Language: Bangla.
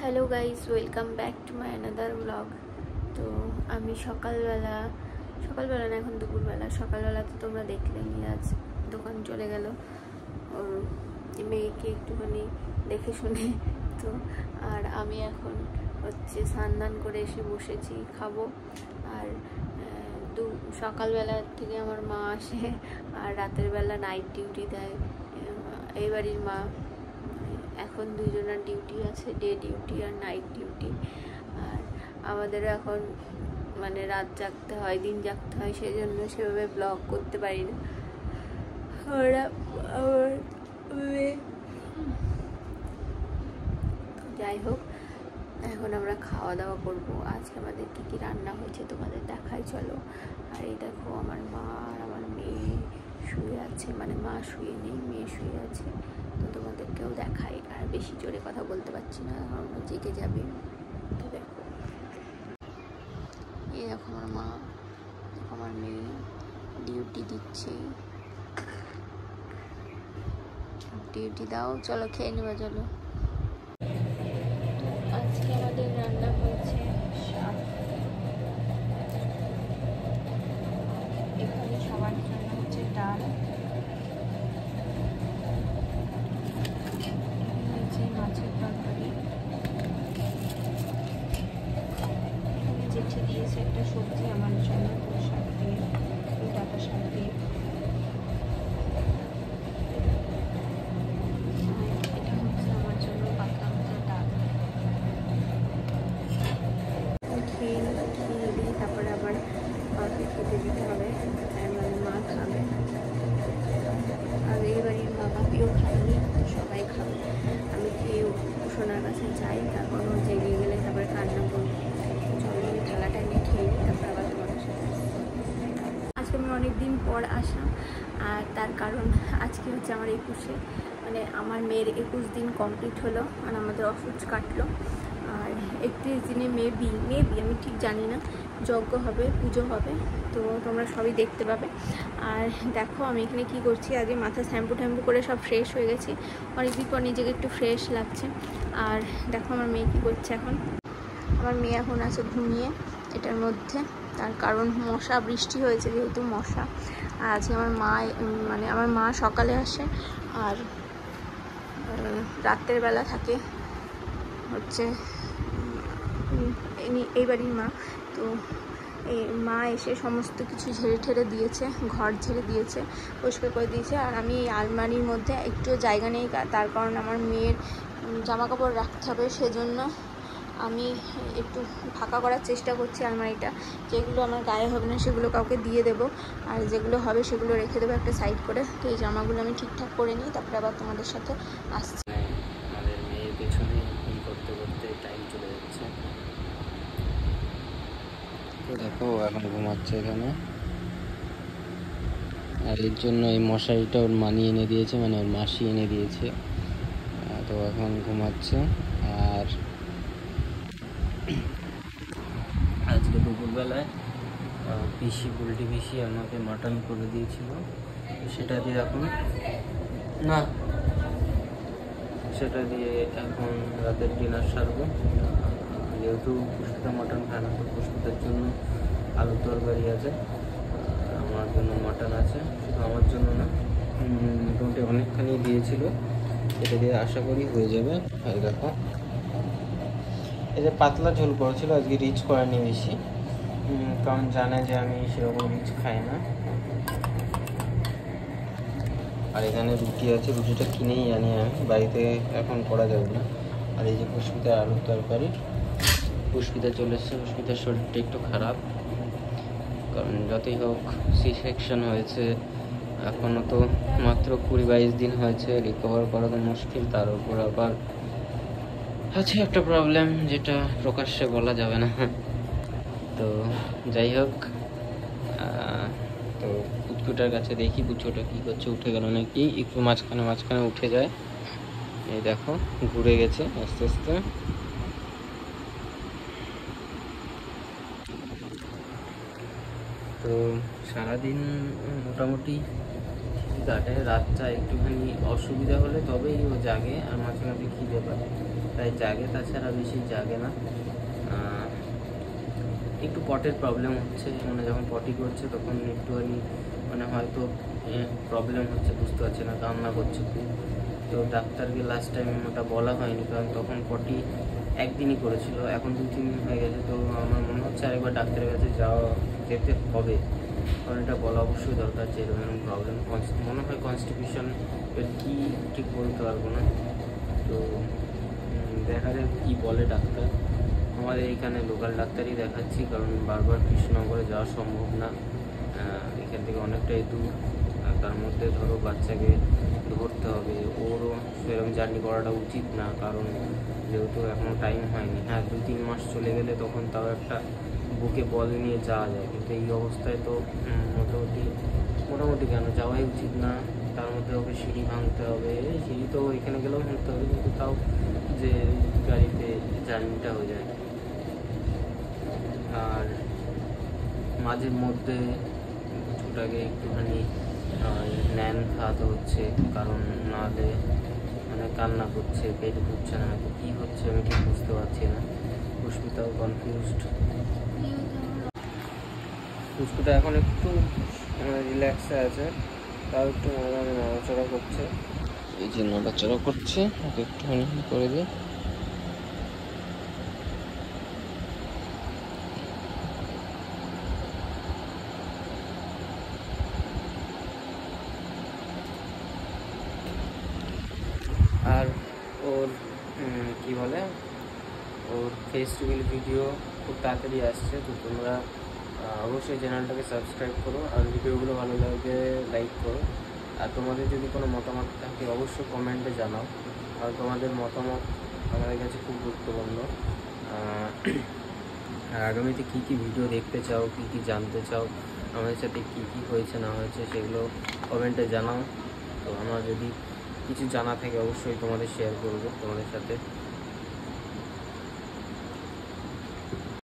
Hello guys, welcome back to my another blog. তো আমি সকালবেলা না, এখন দুপুরবেলা। সকালবেলা তো তোমরা দেখলেন, আজ দোকান চলে গেল ওর মেয়েকে একটুখানি দেখে শুনে। তো আর আমি এখন স্নান করে এসে বসেছি, খাবো। আর সকালবেলা থেকে আমার মা আসে, আর রাতের বেলা নাইট ডিউটি দেয় এই বাড়ির মা। এখন দুজনের ডিউটি আছে, ডে ডিউটি আর নাইট ডিউটি। আর আমাদেরও এখন রাত জাগতে হয়, দিন জাগতে হয়, সেই জন্য সেভাবে ব্লগ করতে পারি না। যাই হোক, এখন আমরা খাওয়া দাওয়া করবো। আজকে আমাদের কী কী রান্না হয়েছে তোমাদের দেখাই, চলো। আর এই দেখো, আমার মা আর আমার মেয়ে শুয়ে আছে, মা শুয়ে নেই, মেয়ে শুয়ে আছে। তো তোমাদেরকেও দেখাই। আর বেশি জোরে কথা বলতে পারছি না, কারণ জেগে যাবে। তো দেখো, এই দেখো আমার মা, দেখো আমার মেয়ে ডিউটি দিচ্ছে। ডিউটি দাও, চলো খেয়ে নেবা, চলো। আজকে আমাদের রান্না হয়েছে শাক। এখানে সবার জন্য হচ্ছে ডাল, মাছের তরকারি, জেঠি দিয়েছে একটা সবজি আমার জন্য, শাক দিয়ে, ডাটা শাক দিয়ে। এটা হচ্ছে আমার জন্য পাতলা পাতলা ডাল। খেয়ে দিয়ে তারপরে আবার মাকে খেতে দিতে হবে, মা খাবে। আর এই বাড়ির মা বাপিও খায়নি, সবাই খাবে। আমি খেয়ে সোনার কাছে যাই, তারপর ও জেগে গেলে তারপরে কান্না করবো। চলো, আমি থালাটা নিয়ে খেয়ে নিই, তারপর আবার তোমাদের সাথে। আজকে আমি অনেকদিন পর আসা, আর তার কারণ আজকে হচ্ছে আমার 21-এ, আমার মেয়ের 21 দিন কমপ্লিট হলো, আমাদের অসুচ কাটলো। আর 31 দিনে মেবি আমি ঠিক জানি না, যজ্ঞ হবে, পুজো হবে। তো তোমরা সবই দেখতে পাবে। আর দেখো আমি এখানে কি করছি, আজকে মাথা শ্যাম্পু করে সব ফ্রেশ হয়ে গেছি। অনেকদিন পর নিজেকে একটু ফ্রেশ লাগছে। আর দেখো আমার মেয়ে কী করছে এখন। আমার মেয়ে এখন আছে ঘুমিয়ে এটার মধ্যে, তার কারণ মশা, বৃষ্টি হয়েছে যেহেতু মশা। আর আজকে আমার মা সকালে আসে, আর রাতের বেলা থাকে হচ্ছে এই বাড়ির মা। তো এই মা এসে সমস্ত কিছু ঝেড়ে ঠেড়ে দিয়েছে, ঘর ঝেড়ে দিয়েছে, পরিষ্কার করে দিয়েছে। আর আমি এই আলমারির মধ্যে একটু জায়গা নেই, তার কারণ আমার মেয়ের জামা কাপড় রাখতে হবে, সেজন্য আমি একটু ফাঁকা করার চেষ্টা করছি আলমারিটা। যেগুলো আমার গায়ে হবে না সেগুলো কাউকে দিয়ে দেবো, আর যেগুলো হবে সেগুলো রেখে দেবো একটা সাইড করে। তো এই জামাগুলো আমি ঠিকঠাক করে নিই, তারপরে আবার তোমাদের সাথে আসছি। আমাদের মেয়ের পেছনে করতে করতে টাইম চলে যাচ্ছে। তো দেখো, এখন ঘুমাচ্ছে এখানে। আর এর জন্য এই মশারিটা ওর মানি এনে দিয়েছে, ওর মাসি এনে দিয়েছে। তো এখন ঘুমাচ্ছে। আর আজকে দুপুরবেলায় পোলট্রি পিসি আমাকে মাটন করে দিয়েছিল, সেটা দিয়ে এখন রাতের ডিনার সারবো। যেহেতু পুষ্পিতা মাটন খায় না, তো পুষ্পিতার জন্য আলুর তরকারি আছে, আমার জন্য মাটন আছে। শুধু আমার জন্য না, মোটামুটি অনেকখানি দিয়েছিল, এটা দিয়ে আশা করি হয়ে যাবে। আর দেখো, এই যে পাতলা ঝোল করেছিল, আজকে রিচ করেনি বেশি, কারণ জানে যে আমি সেরকম রিচ খাই না। আর এখানে রুটি আছে, রুটিটা কিনেই আনি আমি, বাড়িতে এখন করা যাবে না। আর এই যে পুষ্পিতার আলুর তরকারি। পুষ্পিতা চলে এসছে, পুষ্পিতার শরীরটা একটু খারাপ, কারণ যতই হোক সি সেকশন হয়েছে, এখনও তো মাত্র 20-22 দিন হয়েছে, রিকভার করা তো মুশকিল। তার উপর আবার আছে একটা প্রবলেম, যেটা প্রকাশ্যে বলা যাবে না। তো যাই হোক, তো পুচকুটার কাছে দেখি পুচকুটা কী করছে, উঠে গেল নাকি, একটু মাঝখানে উঠে যায়। এই দেখো, ঘুরে গেছে আস্তে আস্তে। তো সারাদিন মোটামুটি কাটে, রাতটা একটুখানি অসুবিধা হলে তবেই ও জাগে, আর মাঝে মাঝে খিদে পায়। তাই জাগে, তাছাড়া বেশি জাগে না। একটু পটের প্রবলেম হচ্ছে, মানে যখন পটি করছে তখন একটুখানি মানে হয়তো প্রবলেম হচ্ছে, বুঝতে পারছি না, কান্না করছে খুব। তো ডাক্তারকে লাস্ট টাইম ওটা বলা হয়নি, কারণ তখন পটি একদিনই করেছিল, এখন 2-3 দিন হয়ে গেছে। তো আমার মনে হচ্ছে আরেকবার ডাক্তারের কাছে যেতে হবে, কারণ এটা বলা অবশ্যই দরকার যে এরকম প্রবলেম মনে হয় কনস্টিটিউশন এর কী ঠিক বলতে পারবো না। তো দেখা যাক কী বলে ডাক্তার। আমাদের এইখানে লোকাল ডাক্তারই দেখাচ্ছি, কারণ বারবার কৃষ্ণনগরে যাওয়া সম্ভব না, এখান থেকে অনেকটাই দূর। তার মধ্যে ধরো বাচ্চাকে ধরতে হবে, ওরও সেরকম জার্নি করাটা উচিত না, কারণ যেহেতু এখনও টাইম হয়নি। হ্যাঁ, 2-3 মাস চলে গেলে তখন তাও একটা বুকে বল নিয়ে যাওয়া যায়, কিন্তু এই অবস্থায় তো মোটামুটি কেন যাওয়াই উচিত না। তার মধ্যে ওকে সিঁড়ি ভাঙতে হবে, সিঁড়ি তো এখানে গেলেও ভাঙতে হবে, কিন্তু তাও যে গাড়িতে জার্নিটা হয়ে যায়। আর মাঝে মধ্যে দুটোটাকে একটুখানি ন্যান খাওয়াতে হচ্ছে, কারণ নাহলে মানে কান্না করছে, পেট ভরছে না, হয়তো কী হচ্ছে আমি ঠিক বুঝতে পারছি না। পুষ্পিতাও কনফিউজড। পুষ্পিতা এখন একটু রিল্যাক্সে আছে, তাও একটু নড়াচড়া করছে। এই যে নড়াচড়া করছে, ওকে একটুখানি করে দিই। আর ওর কি বলে, ওর ফেস রিভিল ভিডিও খুব তাড়াতাড়ি আসছে, তো তোমরা অবশ্যই চ্যানেলটাকে সাবস্ক্রাইব করো, আর ভিডিওগুলো ভালো লাগে লাইক করো। আর তোমাদের যদি কোনো মতামত থাকে অবশ্যই কমেন্টে জানাও, আর তোমাদের মতামত আমাদের কাছে খুব গুরুত্বপূর্ণ। আর আগামীতে কী কী ভিডিও দেখতে চাও, কী কী জানতে চাও, আমাদের সাথে কী কী হয়েছে না হয়েছে সেগুলো কমেন্টে জানাও। তো আমার যদি কিছু জানা থাকে অবশ্যই তোমাদের শেয়ার করবো তোমাদের সাথে।